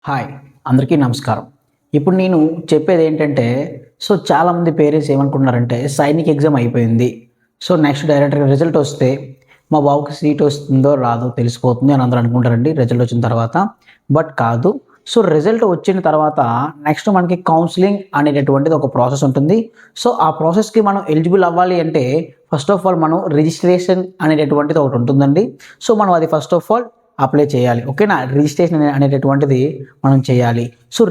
Hi, అందరికీ నమస్కారం. ఇప్పుడు నేను చెప్పేది ఏంటంటే, చాలామంది పేరెంట్స్ ఏమనుకుంటున్నారంటే, సైనిక్ ఎగ్జామ్ అయిపోయింది. నెక్స్ట్ డైరెక్ట్‌గా రిజల్ట్ వస్తే, మా బాబుకి సీట్ వస్తుందో రాదో తెలిసిపోతుంది అని అందరూ అనుకుంటారండి రిజల్ట్ వచ్చిన తర్వాత. బట్ కాదు. రిజల్ట్ వచ్చిన తర్వాత నెక్స్ట్ మనకి కౌన్సెలింగ్ అనేటటువంటిది ఒక ప్రాసెస్ ఉంటుంది. ఆ ప్రాసెస్‌కి మనం ఎలిజిబుల్ అవ్వాలి అంటే, ఫస్ట్ ఆఫ్ ఆల్ మనం రిజిస్ట్రేషన్ అనేటటువంటిది ఒకటి ఉంటుందండి. మనం అది ఫస్ట్ ఆఫ్ ఆల్ అప్లై చేయాలి. ఓకేనా? రిజిస్ట్రేషన్ అనేటటువంటిది మనం చేయాలి.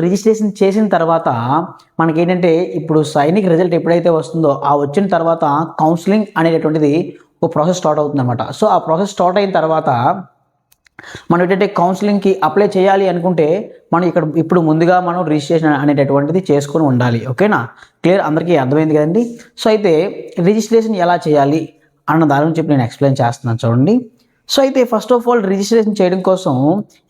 రిజిస్ట్రేషన్ చేసిన తర్వాత మనకేంటంటే ఇప్పుడు సైనిక్ రిజల్ట్ ఎప్పుడైతే వస్తుందో, ఆ వచ్చిన తర్వాత కౌన్సెలింగ్ అనేటటువంటిది ఒక ప్రాసెస్ స్టార్ట్ అవుతుందనమాట. ఆ ప్రాసెస్ స్టార్ట్ అయిన తర్వాత మనం ఏంటంటే కౌన్సెలింగ్‌కి అప్లై చేయాలి అనుకుంటే, మనం ఇప్పుడు ముందుగా మనం రిజిస్ట్రేషన్ అనేటటువంటిది చేసుకొని ఉండాలి. ఓకేనా? క్లియర్ అందరికీ అర్థమైంది కదండీ! అయితే రిజిస్ట్రేషన్ ఎలా చేయాలి అన్న దాని గురించి ఇప్పుడు నేను ఎక్స్‌ప్లెయిన్ చేస్తున్నాను చూడండి. అయితే ఫస్ట్ ఆఫ్ ఆల్ రిజిస్ట్రేషన్ చేయడం కోసం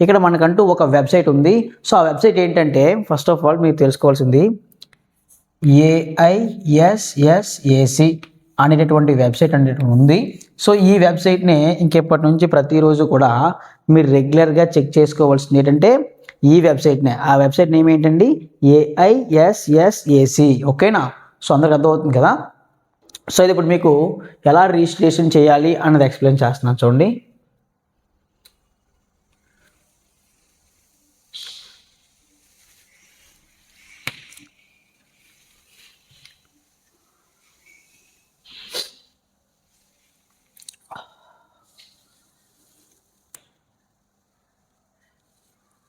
ఇక్కడ మనకంటూ ఒక వెబ్‌సైట్ ఉంది. ఆ వెబ్‌సైట్ ఏంటంటే ఫస్ట్ ఆఫ్ ఆల్ మీరు తెలుసుకోవాల్సింది AISSAC అనేటటువంటి వెబ్‌సైట్ అనేటువంటిది ఉంది. ఈ వెబ్‌సైట్‌ని ఇంకెప్పటి నుంచి ప్రతిరోజు కూడా మీరు రెగ్యులర్‌గా చెక్ చేసుకోవాల్సింది ఏంటంటే ఈ వెబ్‌సైట్‌నే. ఆ వెబ్‌సైట్ నేమ్ ఏంటండి? AISSAC. ఓకేనా? అందరికి అర్థమవుతుంది కదా! ఇది ఇప్పుడు మీకు ఎలా రిజిస్ట్రేషన్ చేయాలి అన్నది ఎక్స్‌ప్లెయిన్ చేస్తున్నాను చూడండి.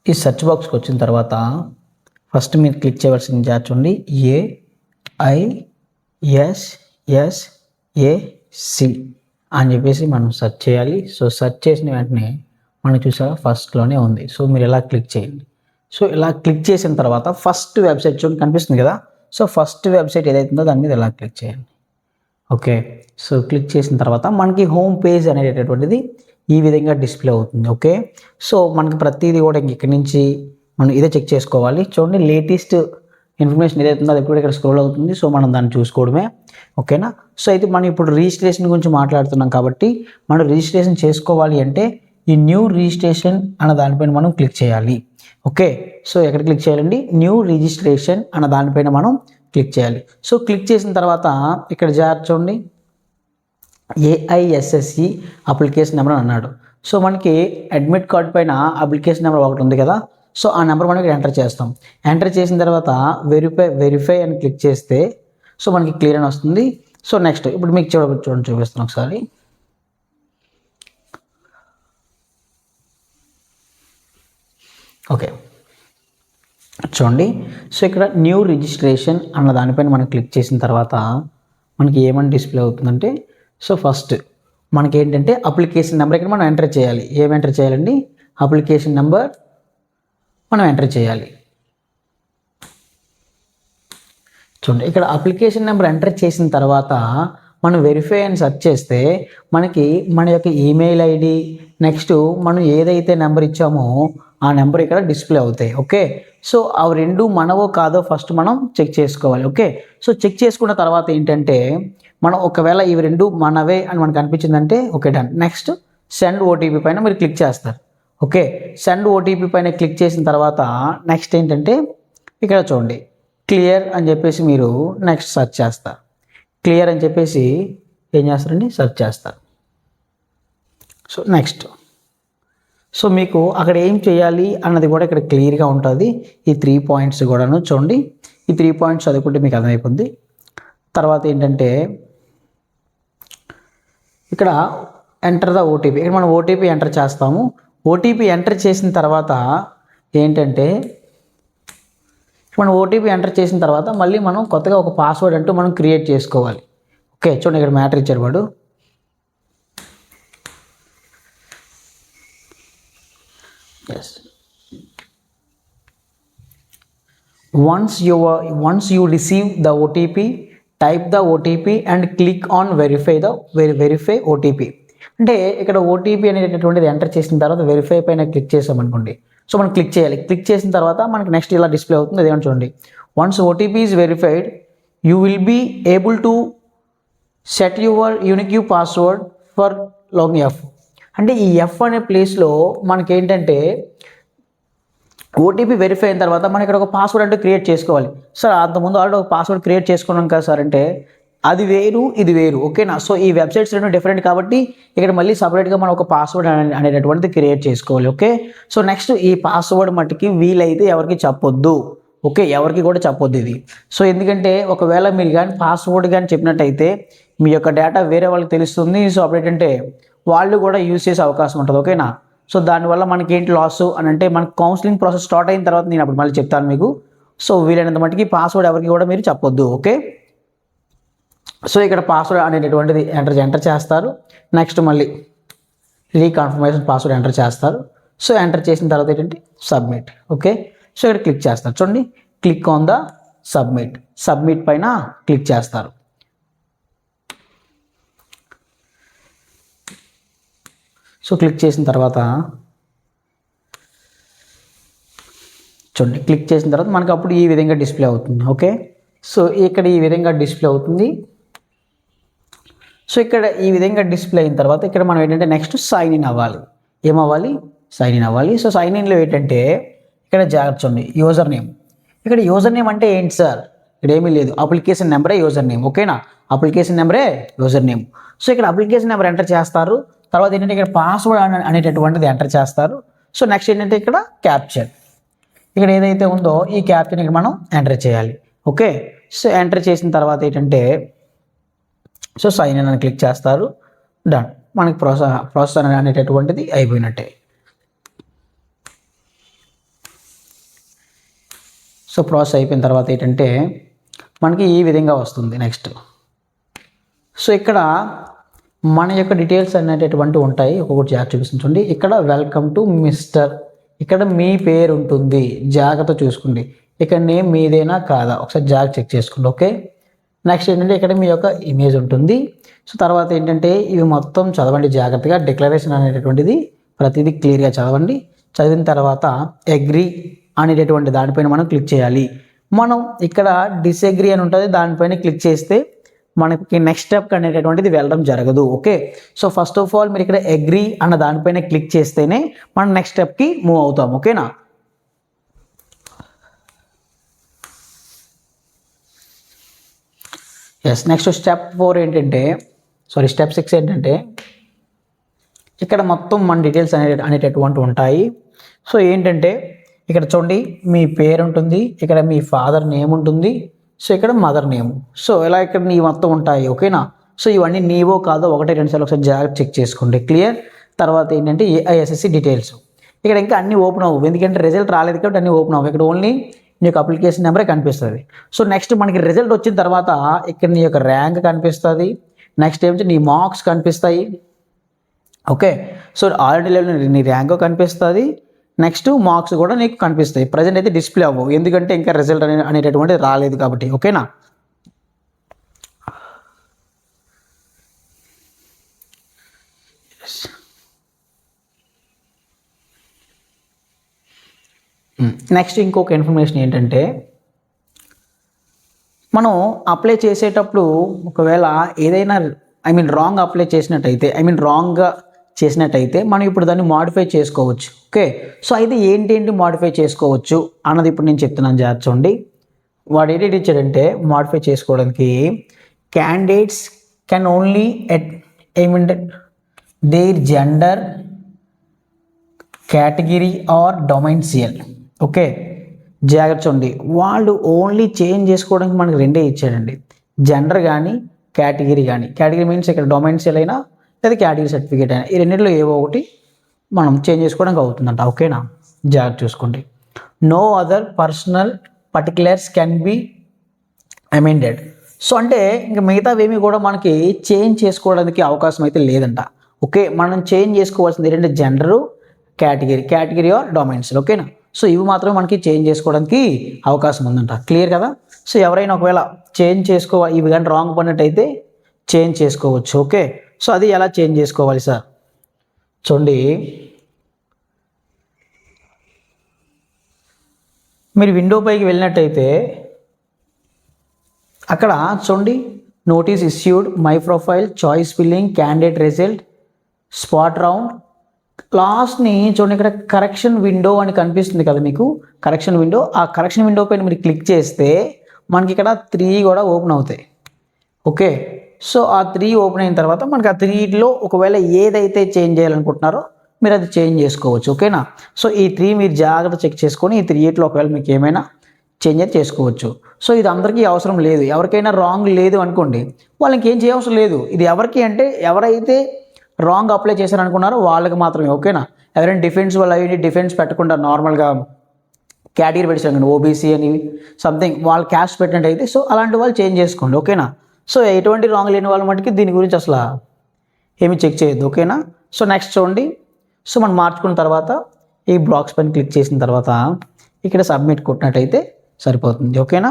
ఈ సెర్చ్ బాక్స్‌కి వచ్చిన తర్వాత ఫస్ట్ మీరు క్లిక్ చేయవలసింది చూడండి. AISSAC అని చెప్పేసి మనం సెర్చ్ చేయాలి. సెర్చ్ చేసిన వెంటనే మనకు చూసారా ఫస్ట్‌లోనే ఉంది. మీరు ఇలా క్లిక్ చేయండి. ఇలా క్లిక్ చేసిన తర్వాత ఫస్ట్ వెబ్‌సైట్ చూడండి కనిపిస్తుంది కదా! ఫస్ట్ వెబ్‌సైట్ ఏదైతే ఉందో దాని మీద ఇలా క్లిక్ చేయండి. ఓకే. క్లిక్ చేసిన తర్వాత మనకి హోమ్ పేజ్ అనేటటువంటిది ఈ విధంగా డిస్‌ప్లే అవుతుంది. ఓకే. మనకి ప్రతీది కూడా ఇక్కడి నుంచి మనం ఇదే చెక్ చేసుకోవాలి. చూడండి లేటెస్ట్ ఇన్ఫర్మేషన్ ఏదైతే ఉందో అది కూడా ఇక్కడ స్క్రోల్ అవుతుంది. మనం దాన్ని చూసుకోవడమే. ఓకేనా? అయితే మనం ఇప్పుడు రిజిస్ట్రేషన్ గురించి మాట్లాడుతున్నాం కాబట్టి మనం రిజిస్ట్రేషన్ చేసుకోవాలి అంటే ఈ న్యూ రిజిస్ట్రేషన్ అన్న దానిపైన మనం క్లిక్ చేయాలి. ఓకే. ఎక్కడ క్లిక్ చేయాలండి? న్యూ రిజిస్ట్రేషన్ అన్న దానిపైన మనం క్లిక్ చేయాలి. క్లిక్ చేసిన తర్వాత ఇక్కడ చూడండి AISSE అప్లికేషన్ నెంబర్ అని అన్నాడు. మనకి అడ్మిట్ కార్డ్ పైన అప్లికేషన్ నెంబర్ ఒకటి ఉంది కదా! ఆ నెంబర్ మనం ఇక్కడ ఎంటర్ చేస్తాం. ఎంటర్ చేసిన తర్వాత వెరిఫై అని క్లిక్ చేస్తే మనకి క్లియర్ అని వస్తుంది. నెక్స్ట్ ఇప్పుడు మీకు చూడండి చూపిస్తాను ఒకసారి. ఓకే. చూడండి. ఇక్కడ న్యూ రిజిస్ట్రేషన్ అన్న దానిపైన మనం క్లిక్ చేసిన తర్వాత మనకి ఏమని డిస్‌ప్లే అవుతుందంటే ఫస్ట్ మనకేంటంటే అప్లికేషన్ నెంబర్ ఇక్కడ మనం ఎంటర్ చేయాలి. ఏం ఎంటర్ చేయాలండి? అప్లికేషన్ నెంబర్ మనం ఎంటర్ చేయాలి. చూడండి ఇక్కడ అప్లికేషన్ నెంబర్ ఎంటర్ చేసిన తర్వాత మనం వెరిఫై అని సెర్చ్ చేస్తే మనకి మన యొక్క ఈమెయిల్ ఐడి నెక్స్ట్ మనం ఏదైతే నెంబర్ ఇచ్చామో ఆ నెంబర్ ఇక్కడ డిస్‌ప్లే అవుతాయి. ఓకే. అవి రెండు మనవో కాదో ఫస్ట్ మనం చెక్ చేసుకోవాలి. ఓకే. చెక్ చేసుకున్న తర్వాత ఏంటంటే మనం ఒకవేళ ఇవి రెండు మనవే అని మనకు అనిపించిందంటే okay done. Next send OTP పైన మీరు క్లిక్ చేస్తారు. ఓకే. సెండ్ ఓటీపీ పైన క్లిక్ చేసిన తర్వాత నెక్స్ట్ ఏంటంటే ఇక్కడ చూడండి క్లియర్ అని చెప్పేసి మీరు నెక్స్ట్ సెర్చ్ చేస్తారు. క్లియర్ అని చెప్పేసి ఏం చేస్తారండి? సెర్చ్ చేస్తారు. నెక్స్ట్ మీకు అక్కడ ఏం చేయాలి అన్నది కూడా ఇక్కడ క్లియర్‌గా ఉంటుంది. ఈ 3 పాయింట్స్ కూడాను చూడండి. ఈ 3 పాయింట్స్ చదువుకుంటే మీకు అర్థమైపోద్ది. తర్వాత ఏంటంటే ఇక్కడ ఎంటర్ ద ఓటీపీ. ఇక్కడ మనం ఓటీపీ ఎంటర్ చేస్తాము. ఓటీపీ ఎంటర్ చేసిన తర్వాత ఏంటంటే మనం ఓటీపీ ఎంటర్ చేసిన తర్వాత మళ్ళీ మనం కొత్తగా ఒక పాస్వర్డ్ అంటూ మనం క్రియేట్ చేసుకోవాలి. ఓకే. చూడండి ఇక్కడ మ్యాటర్ ఇచ్చాడు వాడు. Yes. Once you receive the OTP, type the OTP and click on verify OTP. అంటే ఇక్కడ ఓటీపీ అనేటటువంటిది ఎంటర్ చేసిన తర్వాత వెరిఫై పైన క్లిక్ చేసామనుకోండి. మనం క్లిక్ చేయాలి. క్లిక్ చేసిన తర్వాత మనకి నెక్స్ట్ ఇలా డిస్‌ప్లే అవుతుంది. అదేమని చూడండి. Once OTP is verified you will be able to set your unique password for login F. అంటే ఈ ఎఫ్ అనే ప్లేస్లో మనకేంటంటే ఓటీపీ వెరిఫై అయిన తర్వాత మనం ఇక్కడ ఒక పాస్వర్డ్ అంటే క్రియేట్ చేసుకోవాలి. సార్ అంతకుముందు ఆల్రెడీ ఒక పాస్వర్డ్ క్రియేట్ చేసుకున్నాం కదా సార్ అంటే అది వేరు ఇది వేరు, ఓకేనా. సో ఈ వెబ్సైట్స్ రెండు డిఫరెంట్ కాబట్టి ఇక్కడ మళ్ళీ సపరేట్గా మనం ఒక పాస్వర్డ్ అనేటటువంటిది క్రియేట్ చేసుకోవాలి, ఓకే. సో నెక్స్ట్ ఈ పాస్వర్డ్ మట్టుకి వీలైతే ఎవరికి చెప్పొద్దు, ఓకే, ఎవరికి కూడా చెప్పొద్దు ఇది. సో ఎందుకంటే ఒకవేళ మీరు కానీ పాస్వర్డ్ కానీ చెప్పినట్టయితే మీ యొక్క డేటా వేరే వాళ్ళకి తెలుస్తుంది. సో అప్పుడు ఏంటంటే వాళ్ళు కూడా యూజ్ చేసే అవకాశం ఉంటుంది, ఓకేనా. సో దానివల్ల మనకి ఏంటి లాస్ అని అంటే మనకి కౌన్సిలింగ్ ప్రాసెస్ స్టార్ట్ అయిన తర్వాత నేను అప్పుడు మళ్ళీ చెప్తాను మీకు. సో వీలైనంత మట్టుకి పాస్వర్డ్ ఎవరికి కూడా మీరు చెప్పొద్దు, ఓకే. సో ఇక్కడ పాస్వర్డ్ అనేటటువంటిది ఎంటర్ చేస్తారు. నెక్స్ట్ మళ్ళీ రీకన్ఫర్మేషన్ పాస్వర్డ్ ఎంటర్ చేస్తారు. సో ఎంటర్ చేసిన తర్వాత ఏంటంటే సబ్మిట్, ఓకే. సో ఇక్కడ క్లిక్ చేస్తారు. చూడండి, క్లిక్ ఆన్ ద సబ్మిట్ పైన క్లిక్ చేస్తారు. సో క్లిక్ చేసిన తర్వాత చూడండి, క్లిక్ చేసిన తర్వాత మనకు అప్పుడు ఈ విధంగా డిస్ప్లే అవుతుంది, ఓకే. సో ఇక్కడ ఈ విధంగా డిస్ప్లే అవుతుంది. సో ఇక్కడ ఈ విధంగా డిస్ప్లే అయిన తర్వాత ఇక్కడ మనం ఏంటంటే నెక్స్ట్ సైన్ ఇన్ అవ్వాలి. ఏమవ్వాలి? సైన్ ఇన్ అవ్వాలి. సో సైన్ ఇన్లో ఏంటంటే ఇక్కడ జాగ్రత్త చూడండి, యూజర్ నేమ్. ఇక్కడ యూజర్ నేమ్ అంటే ఏంటి సార్? ఇక్కడ ఏమీ లేదు, అప్లికేషన్ నెంబరే యూజర్ నేమ్, ఓకేనా. అప్లికేషన్ నెంబరే యూజర్ నేమ్. సో ఇక్కడ అప్లికేషన్ నెంబర్ ఎంటర్ చేస్తారు. తర్వాత ఏంటంటే ఇక్కడ పాస్వర్డ్ అనేటటువంటిది ఎంటర్ చేస్తారు. సో నెక్స్ట్ ఏంటంటే ఇక్కడ క్యాప్చర్, ఇక్కడ ఏదైతే ఉందో ఈ క్యాప్చర్ ఇక్కడ మనం ఎంటర్ చేయాలి, ఓకే. సో ఎంటర్ చేసిన తర్వాత ఏంటంటే సో సైన్ ఇన్ అని క్లిక్ చేస్తారు. డన్, మనకి ప్రాసెస్ అనేటటువంటిది అయిపోయినట్టే. సో ప్రాసెస్ అయిపోయిన తర్వాత ఏంటంటే మనకి ఈ విధంగా వస్తుంది నెక్స్ట్. సో ఇక్కడ మన యొక్క డీటెయిల్స్ అనేటటువంటి ఉంటాయి, ఒక్కొక్కటి జాగ్రత్త చూపించండి. ఇక్కడ వెల్కమ్ టు మిస్టర్, ఇక్కడ మీ పేరు ఉంటుంది, జాగ్రత్త చూసుకోండి. ఇక్కడ నేమ్ మీదేనా కాదా ఒకసారి జాగ్రత్త చెక్ చేసుకోండి, ఓకే. నెక్స్ట్ ఏంటంటే ఇక్కడ మీ యొక్క ఇమేజ్ ఉంటుంది. సో తర్వాత ఏంటంటే ఇవి మొత్తం చదవండి జాగ్రత్తగా. డిక్లరేషన్ అనేటటువంటిది ప్రతిదీ క్లియర్గా చదవండి. చదివిన తర్వాత అగ్రీ అనేటటువంటి దానిపైన మనం క్లిక్ చేయాలి. మనం ఇక్కడ డిసగ్రీ అని ఉంటుంది, దానిపైన క్లిక్ చేస్తే మనకి నెక్స్ట్ స్టెప్ అనేటటువంటిది వెళ్ళడం జరగదు, okay. So first of all మీరు ఇక్కడ అగ్రీ అన్న దానిపైన క్లిక్ చేస్తేనే మనం నెక్స్ట్ స్టెప్కి మూవ్ అవుతాం, ఓకేనా. ఎస్, నెక్స్ట్ స్టెప్ 4 ఏంటంటే స్టెప్ 6 ఏంటంటే ఇక్కడ మొత్తం మన డీటెయిల్స్ అనేటటువంటి ఉంటాయి. సో ఏంటంటే ఇక్కడ చూడండి, మీ పేరు ఉంటుంది, ఇక్కడ మీ ఫాదర్ నేమ్ ఉంటుంది, సో ఇక్కడ మదర్ నేమ్. సో ఇలా ఇక్కడ నీ మొత్తం ఉంటాయి, ఓకేనా. సో ఇవన్నీ నీవో కాదో 1, 2 సార్లు ఒకసారి జాగ్రత్త చెక్ చేసుకోండి, క్లియర్. తర్వాత ఏంటంటే ఏఐఎస్ఎస్సి డీటెయిల్స్. ఇక్కడ ఇంకా అన్నీ ఓపెన్ అవ్వవు, ఎందుకంటే రిజల్ట్ రాలేదు కాబట్టి అన్నీ ఓపెన్ అవ్వవు. ఇక్కడ ఓన్లీ నీ యొక్క అప్లికేషన్ నెంబరే కనిపిస్తుంది. సో నెక్స్ట్ మనకి రిజల్ట్ వచ్చిన తర్వాత ఇక్కడ నీ యొక్క ర్యాంక్ కనిపిస్తుంది. నెక్స్ట్ ఏమిటి నీ మార్క్స్ కనిపిస్తాయి, ఓకే. సో ఆల్రెడీ లెవెల్ నీ ర్యాంక్ కనిపిస్తుంది, నెక్స్ట్ మార్క్స్ కూడా నీకు కనిపిస్తాయి. ప్రజెంట్ అయితే డిస్ప్లే అవ్వవు, ఎందుకంటే ఇంకా రిజల్ట్ అనేటటువంటిది రాలేదు కాబట్టి, ఓకేనా. నెక్స్ట్ ఇంకొక ఇన్ఫర్మేషన్ ఏంటంటే మనం అప్లై చేసేటప్పుడు ఒకవేళ ఏదైనా రాంగ్ అప్లై చేసినట్టయితే రాంగ్గా చేసినట్టయితే మనం ఇప్పుడు దాన్ని మాడిఫై చేసుకోవచ్చు, ఓకే. సో అయితే ఏంటి మాడిఫై చేసుకోవచ్చు అన్నది ఇప్పుడు నేను చెప్తున్నాను, జాగ్రత్త చూడండి. వాడు ఏంటి ఇచ్చాడంటే మాడిఫై చేసుకోవడానికి candidates can only their gender, category or domicile, okay. జాగ్రత్త చూడండి, వాళ్ళు ఓన్లీ చేంజ్ చేసుకోవడానికి మనకి రెండే ఇచ్చాడండి, జెండర్ కానీ కేటగిరీ కానీ. కేటగిరీ మీన్స్ ఇక్కడ డొమైన్షియల్ అయినా లేదా కేటగిరీ సర్టిఫికేట్ అయినా, ఈ రెండింటిలో ఏవో ఒకటి మనం చేంజ్ చేసుకోవడానికి అవుతుందంట, ఓకేనా. జాగ్రత్త చూసుకోండి. No other personal particulars can be amended. So అంటే ఇంకా మిగతావేమీ కూడా మనకి చేంజ్ చేసుకోవడానికి అవకాశం అయితే లేదంట, ఓకే. మనం చేంజ్ చేసుకోవాల్సింది ఏంటంటే జెండరు, కేటగిరీ ఆర్ డొమైన్షియల్, ఓకేనా. సో ఇవి మాత్రమే మనకి చేంజ్ చేసుకోవడానికి అవకాశం ఉందంట, క్లియర్ కదా. సో ఎవరైనా ఒకవేళ చేంజ్ చేసుకోవాలి, ఇవి కానీ రాంగ్ పడినట్టయితే చేంజ్ చేసుకోవచ్చు, ఓకే. సో అది ఎలా చేంజ్ చేసుకోవాలి సార్ చూడండి. మీరు విండో పైకి వెళ్ళినట్టయితే అక్కడ చూడండి, notice issued, my profile, choice filling, candidate result, spot round, లాస్ట్ని చూడండి, ఇక్కడ కరెక్షన్ విండో అని కనిపిస్తుంది కదా మీకు, కరెక్షన్ విండో. ఆ కరెక్షన్ విండో పైన మీరు క్లిక్ చేస్తే మనకి ఇక్కడ 3 కూడా ఓపెన్ అవుతాయి. ఓకే, సో ఆ 3 ఓపెన్ అయిన తర్వాత మనకి ఆ 3లో ఒకవేళ ఏదైతే చేంజ్ చేయాలనుకుంటున్నారో మీరు అది చేంజ్ చేసుకోవచ్చు. ఓకేనా, సో ఈ 3 మీరు జాగ్రత్త చెక్ చేసుకొని ఈ 3లో ఒకవేళ మీకు ఏమైనా చేంజ్ అయితే చేసుకోవచ్చు. సో ఇది అందరికీ అవసరం లేదు. ఎవరికైనా రాంగ్ లేదు అనుకోండి, వాళ్ళకి ఏం చేయవసరం లేదు. ఇది ఎవరికి అంటే ఎవరైతే రాంగ్ అప్లై చేశారనుకున్నారో వాళ్ళకి మాత్రమే. ఓకేనా, ఎవరైనా డిఫెన్స్ వాళ్ళు అవి డిఫెన్స్ పెట్టకుండా నార్మల్గా కేటగిరీ పెట్టారు, ఓబీసీ అని సంథింగ్ వాళ్ళు క్యాస్ట్ పెట్టినట్టయితే సో అలాంటి వాళ్ళు చేంజ్ చేసుకోండి. ఓకేనా, సో ఎటువంటి రాంగ్ లేని వాళ్ళ మటుకి దీని గురించి అసలు ఏమి చెక్ చేయొద్దు. ఓకేనా, సో నెక్స్ట్ చూడండి. సో మనం మార్చుకున్న తర్వాత ఈ బ్లాక్స్ పైన క్లిక్ చేసిన తర్వాత ఇక్కడ సబ్మిట్ కొట్టినట్టయితే సరిపోతుంది. ఓకేనా,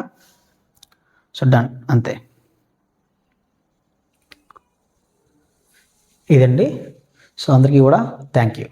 సో డన్, అంతే. ఇదండి. సో అందరికీ కూడా థ్యాంక్ యూ.